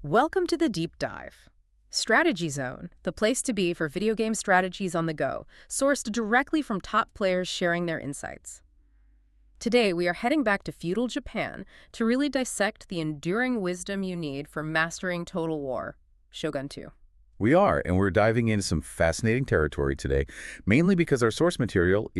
Welcome to the Deep Dive. Strategy Zone, the place to be for video game strategies on the go, sourced directly from top players sharing their insights. Today, we are heading back to feudal Japan to really dissect the enduring wisdom you need for mastering Total War, Shogun II. We are, and we're diving into some fascinating territory today, mainly because our source material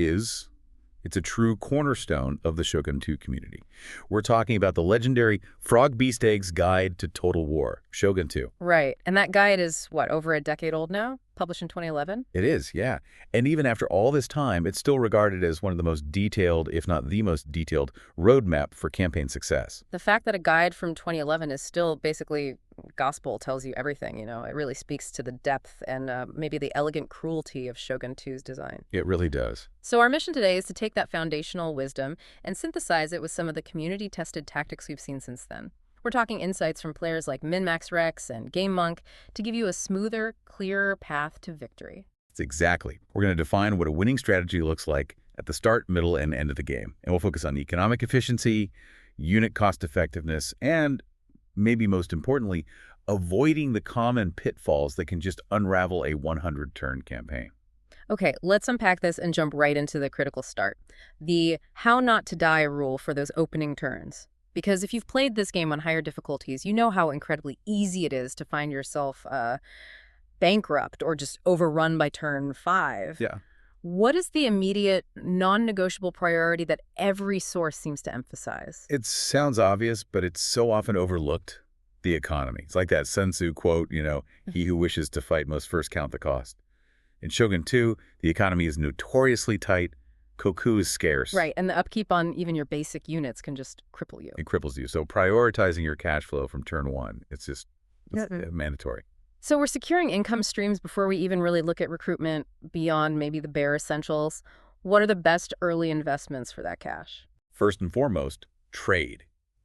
it's a true cornerstone of the Shogun II community. We're talking about the legendary Frogbeastegg's Guide to Total War, Shogun II. Right, and that guide is, what, over a decade old now? Published in 2011? It is, yeah. And even after all this time, it's still regarded as one of the most detailed, if not the most detailed, roadmap for campaign success. The fact that a guide from 2011 is still basically gospel tells you everything, It really speaks to the depth and maybe the elegant cruelty of Shogun II's design. It really does. So our mission today is to take that foundational wisdom and synthesize it with some of the community-tested tactics we've seen since then. We're talking insights from players like MinMaxRex and GameMonk to give you a smoother, clearer path to victory. It's exactly. We're going to define what a winning strategy looks like at the start, middle, and end of the game. And we'll focus on economic efficiency, unit cost effectiveness, and maybe most importantly, avoiding the common pitfalls that can just unravel a 100-turn campaign. Okay, let's unpack this and jump right into the critical start. The how not to die rule for those opening turns. Because if you've played this game on higher difficulties, you know how incredibly easy it is to find yourself bankrupt or just overrun by turn 5. Yeah. What is the immediate, non-negotiable priority that every source seems to emphasize? It sounds obvious, but it's so often overlooked. The economy. It's like that Sun Tzu quote, he who wishes to fight must first count the cost. In Shogun II, the economy is notoriously tight. Koku is scarce. Right, and the upkeep on even your basic units can just cripple you. It cripples you. So prioritizing your cash flow from turn 1, it's mandatory. So we're securing income streams before we even really look at recruitment beyond maybe the bare essentials. What are the best early investments for that cash? First and foremost, trade.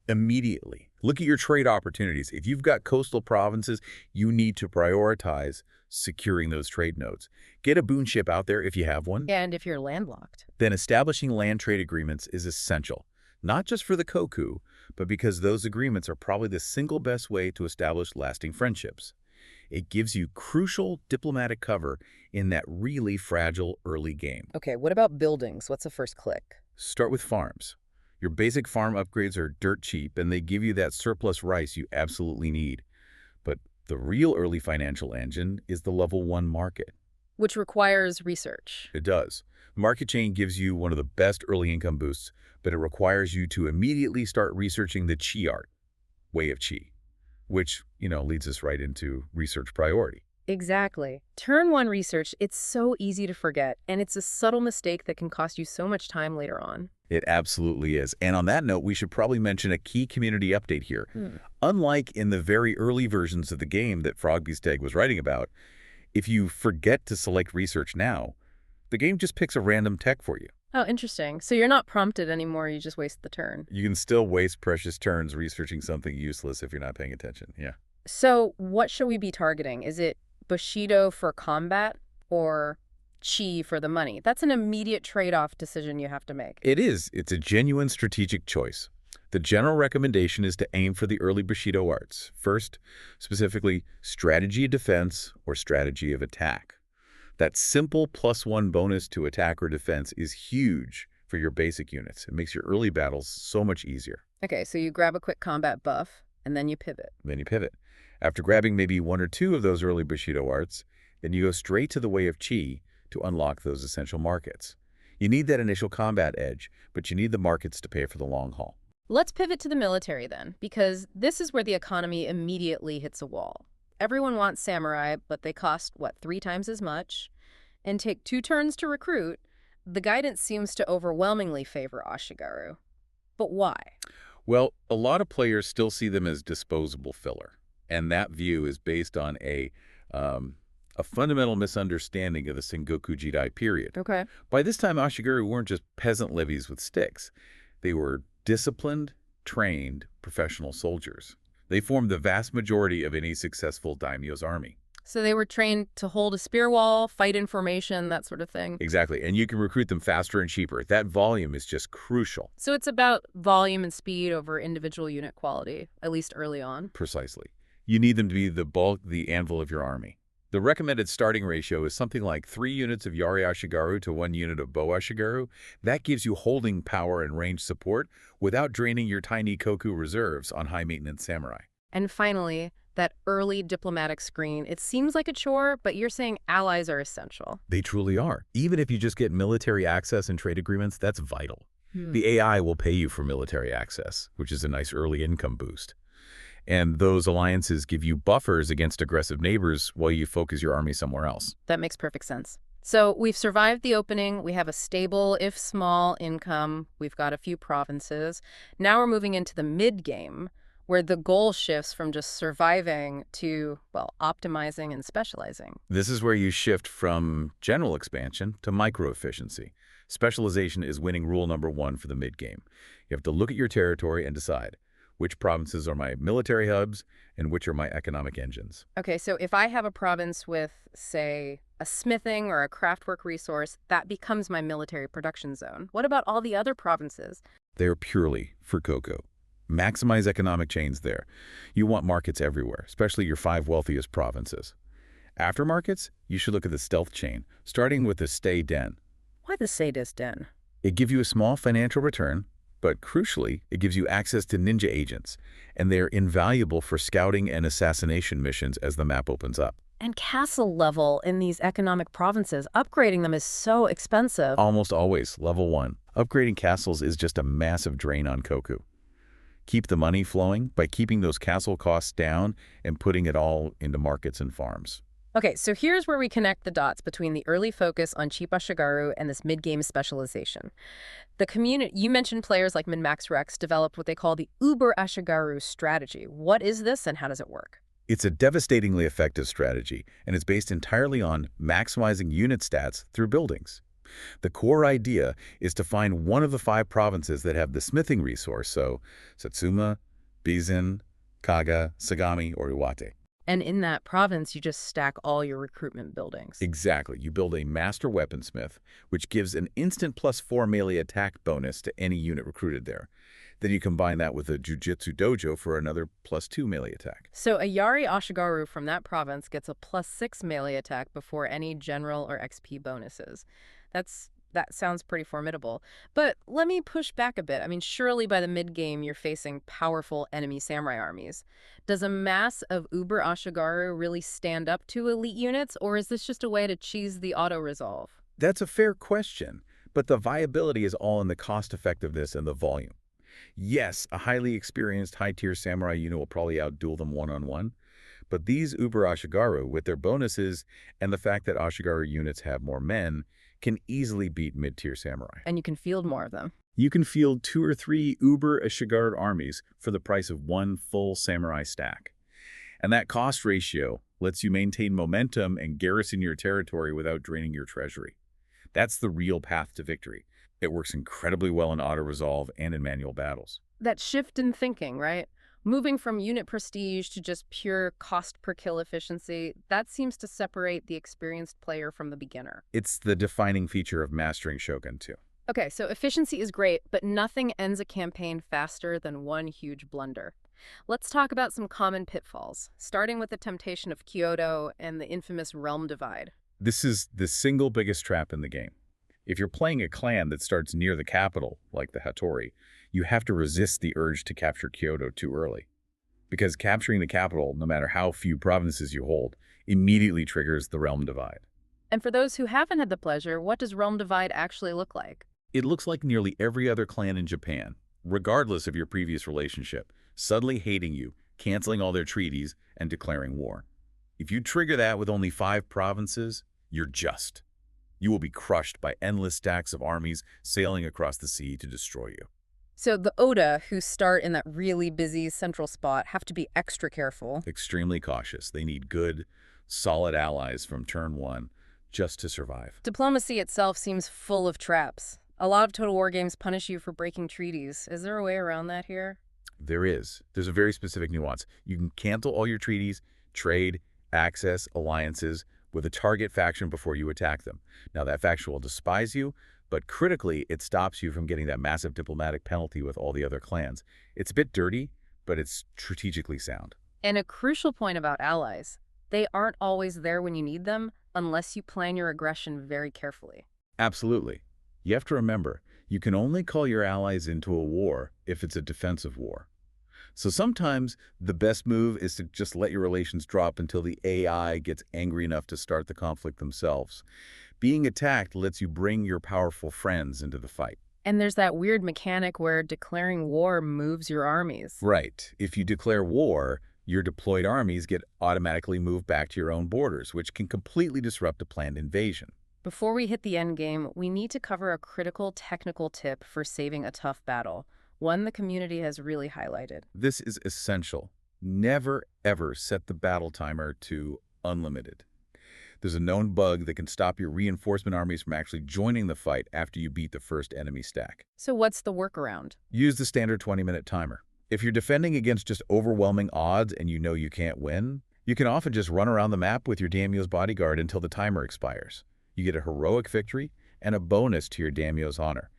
Immediately. Look at your trade opportunities. If you've got coastal provinces, you need to prioritize securing those trade nodes. Get a boon ship out there if you have one. And if you're landlocked. Then establishing land trade agreements is essential, not just for the Koku, but because those agreements are probably the single best way to establish lasting friendships. It gives you crucial diplomatic cover in that really fragile early game. Okay, what about buildings? What's the first click? Start with farms. Your basic farm upgrades are dirt cheap, and they give you that surplus rice you absolutely need. But the real early financial engine is the level 1 market. Which requires research. It does. Market chain gives you one of the best early income boosts, but it requires you to immediately start researching the chi art, way of chi, which, leads us right into research priority. Exactly. Turn 1 research, it's so easy to forget, and it's a subtle mistake that can cost you so much time later on. It absolutely is. And on that note, we should probably mention a key community update here. Unlike in the very early versions of the game that Frogbeastegg was writing about, if you forget to select research now, the game just picks a random tech for you. Oh, interesting. So you're not prompted anymore, you just waste the turn. You can still waste precious turns researching something useless if you're not paying attention. Yeah. So what should we be targeting? Is it Bushido for combat or chi for the money? That's an immediate trade-off decision you have to make. It is. It's a genuine strategic choice. The general recommendation is to aim for the early Bushido arts. First, specifically, strategy of defense or strategy of attack. That simple +1 bonus to attack or defense is huge for your basic units. It makes your early battles so much easier. Okay, so you grab a quick combat buff, and then you pivot. After grabbing maybe 1 or 2 of those early Bushido arts, then you go straight to the way of chi to unlock those essential markets. You need that initial combat edge, but you need the markets to pay for the long haul. Let's pivot to the military then, because this is where the economy immediately hits a wall. Everyone wants samurai, but they cost, 3 times as much? And take 2 turns to recruit. The guidance seems to overwhelmingly favor Ashigaru. But why? Well, a lot of players still see them as disposable filler, and that view is based on a fundamental misunderstanding of the Sengoku Jidai period. Okay. By this time, Ashigaru weren't just peasant levies with sticks. They were disciplined, trained, professional soldiers. They formed the vast majority of any successful daimyo's army. So they were trained to hold a spear wall, fight in formation, that sort of thing. Exactly, and you can recruit them faster and cheaper. That volume is just crucial. So it's about volume and speed over individual unit quality, at least early on. Precisely. You need them to be the anvil of your army. The recommended starting ratio is something like 3 units of Yari Ashigaru to 1 unit of Bo Ashigaru. That gives you holding power and range support without draining your tiny Koku reserves on high-maintenance samurai. And finally, that early diplomatic screen. It seems like a chore, but you're saying allies are essential. They truly are. Even if you just get military access and trade agreements, that's vital. The AI will pay you for military access, which is a nice early income boost. And those alliances give you buffers against aggressive neighbors while you focus your army somewhere else. That makes perfect sense. So we've survived the opening. We have a stable, if small, income. We've got a few provinces. Now we're moving into the mid-game, where the goal shifts from just surviving to, well, optimizing and specializing. This is where you shift from general expansion to micro-efficiency. Specialization is winning rule number 1 for the mid-game. You have to look at your territory and decide which provinces are my military hubs and which are my economic engines. Okay, so if I have a province with, say, a smithing or a craftwork resource, that becomes my military production zone. What about all the other provinces? They're purely for Cocoa. Maximize economic chains there. You want markets everywhere, especially your 5 wealthiest provinces. After markets, you should look at the stealth chain, starting with the Stay Den. Why the Sadist Den? It gives you a small financial return, but crucially, it gives you access to ninja agents, and they're invaluable for scouting and assassination missions as the map opens up. And castle level in these economic provinces, upgrading them is so expensive. Almost always, level 1. Upgrading castles is just a massive drain on Koku. Keep the money flowing by keeping those castle costs down and putting it all into markets and farms. Okay, so here's where we connect the dots between the early focus on cheap Ashigaru and this mid-game specialization. The community, you mentioned players like MinMax Rex developed what they call the Uber Ashigaru strategy. What is this and how does it work? It's a devastatingly effective strategy, and it's based entirely on maximizing unit stats through buildings. The core idea is to find one of the 5 provinces that have the smithing resource, so Satsuma, Bizen, Kaga, Sagami, or Iwate. And in that province, you just stack all your recruitment buildings. Exactly. You build a master weaponsmith, which gives an instant +4 melee attack bonus to any unit recruited there. Then you combine that with a jujitsu dojo for another +2 melee attack. So a Yari Ashigaru from that province gets a +6 melee attack before any general or XP bonuses. That sounds pretty formidable. But let me push back a bit. I mean, surely by the mid-game, you're facing powerful enemy samurai armies. Does a mass of Uber Ashigaru really stand up to elite units, or is this just a way to cheese the auto-resolve? That's a fair question, but the viability is all in the cost-effectiveness and the volume. Yes, a highly experienced high-tier samurai unit will probably outduel them one-on-one, but these Uber Ashigaru, with their bonuses and the fact that Ashigaru units have more men, can easily beat mid-tier samurai. And you can field more of them. You can field 2 or 3 Uber Ashigaru armies for the price of 1 full samurai stack. And that cost ratio lets you maintain momentum and garrison your territory without draining your treasury. That's the real path to victory. It works incredibly well in auto-resolve and in manual battles. That shift in thinking, right? Moving from unit prestige to just pure cost per kill efficiency, that seems to separate the experienced player from the beginner. It's the defining feature of mastering Shogun II. Okay, so efficiency is great, but nothing ends a campaign faster than one huge blunder. Let's talk about some common pitfalls, starting with the temptation of Kyoto and the infamous realm divide. This is the single biggest trap in the game. If you're playing a clan that starts near the capital, like the Hattori, you have to resist the urge to capture Kyoto too early. Because capturing the capital, no matter how few provinces you hold, immediately triggers the realm divide. And for those who haven't had the pleasure, what does realm divide actually look like? It looks like nearly every other clan in Japan, regardless of your previous relationship, suddenly hating you, canceling all their treaties, and declaring war. If you trigger that with only 5 provinces, you're just. You will be crushed by endless stacks of armies sailing across the sea to destroy you. So the Oda, who start in that really busy central spot, have to be extra careful. Extremely cautious. They need good, solid allies from turn 1 just to survive. Diplomacy itself seems full of traps. A lot of Total War games punish you for breaking treaties. Is there a way around that here? There is. There's a very specific nuance. You can cancel all your treaties, trade, access, alliances with a target faction before you attack them. Now, that faction will despise you, but critically, it stops you from getting that massive diplomatic penalty with all the other clans. It's a bit dirty, but it's strategically sound. And a crucial point about allies, they aren't always there when you need them unless you plan your aggression very carefully. Absolutely. You have to remember, you can only call your allies into a war if it's a defensive war. So sometimes the best move is to just let your relations drop until the AI gets angry enough to start the conflict themselves. Being attacked lets you bring your powerful friends into the fight. And there's that weird mechanic where declaring war moves your armies. Right. If you declare war, your deployed armies get automatically moved back to your own borders, which can completely disrupt a planned invasion. Before we hit the end game, we need to cover a critical technical tip for saving a tough battle, one the community has really highlighted. This is essential. Never, ever set the battle timer to unlimited. There's a known bug that can stop your reinforcement armies from actually joining the fight after you beat the first enemy stack. So what's the workaround? Use the standard 20-minute timer. If you're defending against just overwhelming odds and you know you can't win, you can often just run around the map with your daimyo's bodyguard until the timer expires. You get a heroic victory and a bonus to your daimyo's honor.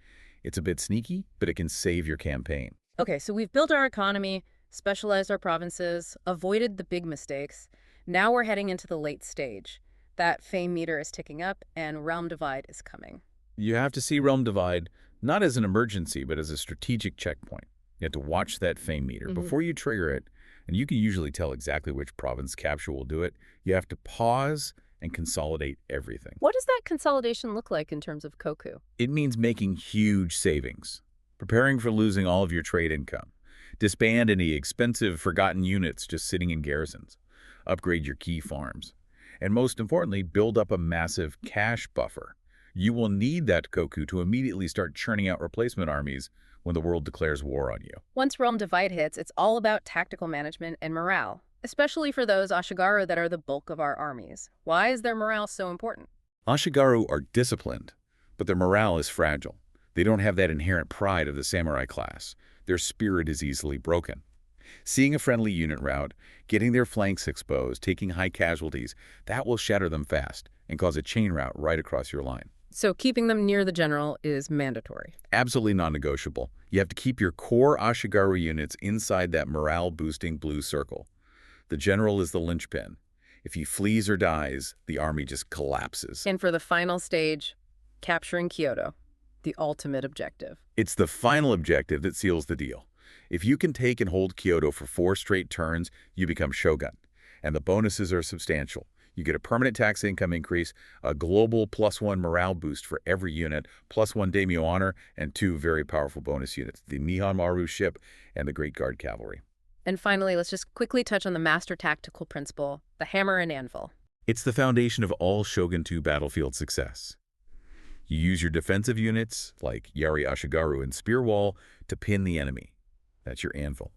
It's a bit sneaky, but it can save your campaign. Okay, so we've built our economy, specialized our provinces, avoided the big mistakes. Now we're heading into the late stage. That fame meter is ticking up, and realm divide is coming. You have to see Realm Divide not as an emergency, but as a strategic checkpoint. You have to watch that fame meter. Before you trigger it, and you can usually tell exactly which province capture will do it, you have to pause and consolidate everything. What does that consolidation look like in terms of Koku? It means making huge savings, preparing for losing all of your trade income, disband any expensive, forgotten units just sitting in garrisons, upgrade your key farms, and most importantly, build up a massive cash buffer. You will need that Koku to immediately start churning out replacement armies when the world declares war on you. Once realm divide hits, it's all about tactical management and morale, especially for those Ashigaru that are the bulk of our armies. Why is their morale so important? Ashigaru are disciplined, but their morale is fragile. They don't have that inherent pride of the samurai class. Their spirit is easily broken. Seeing a friendly unit rout, getting their flanks exposed, taking high casualties, that will shatter them fast and cause a chain rout right across your line. So keeping them near the general is mandatory. Absolutely non-negotiable. You have to keep your core Ashigaru units inside that morale-boosting blue circle. The general is the linchpin. If he flees or dies, the army just collapses. And for the final stage, capturing Kyoto, the ultimate objective. It's the final objective that seals the deal. If you can take and hold Kyoto for 4 straight turns, you become shogun. And the bonuses are substantial. You get a permanent tax income increase, a global +1 morale boost for every unit, +1 daimyo honor, and 2 very powerful bonus units, the Nihon Maru ship and the Great Guard Cavalry. And finally, let's just quickly touch on the master tactical principle, the hammer and anvil. It's the foundation of all Shogun II battlefield success. You use your defensive units, like Yari Ashigaru and Spear Wall, to pin the enemy. That's your anvil.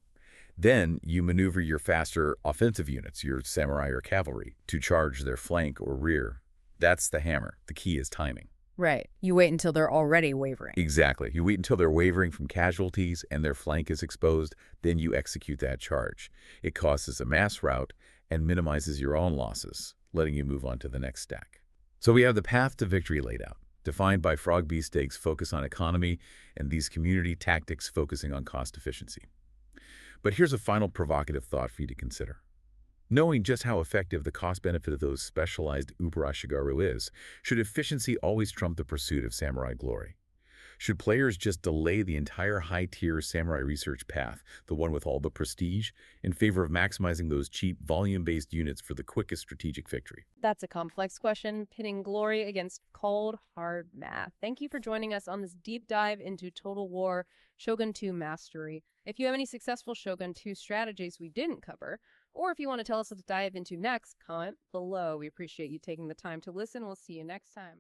Then you maneuver your faster offensive units, your samurai or cavalry, to charge their flank or rear. That's the hammer. The key is timing. Right. You wait until they're already wavering. Exactly. You wait until they're wavering from casualties and their flank is exposed, then you execute that charge. It causes a mass rout and minimizes your own losses, letting you move on to the next stack. So we have the path to victory laid out, defined by Frogbeastegg's focus on economy and these community tactics focusing on cost efficiency. But here's a final provocative thought for you to consider. Knowing just how effective the cost-benefit of those specialized Uber Ashigaru is, should efficiency always trump the pursuit of samurai glory? Should players just delay the entire high-tier samurai research path, the one with all the prestige, in favor of maximizing those cheap, volume-based units for the quickest strategic victory? That's a complex question, pitting glory against cold, hard math. Thank you for joining us on this deep dive into Total War Shogun II Mastery. If you have any successful Shogun II strategies we didn't cover, or if you want to tell us what to dive into next, comment below. We appreciate you taking the time to listen. We'll see you next time.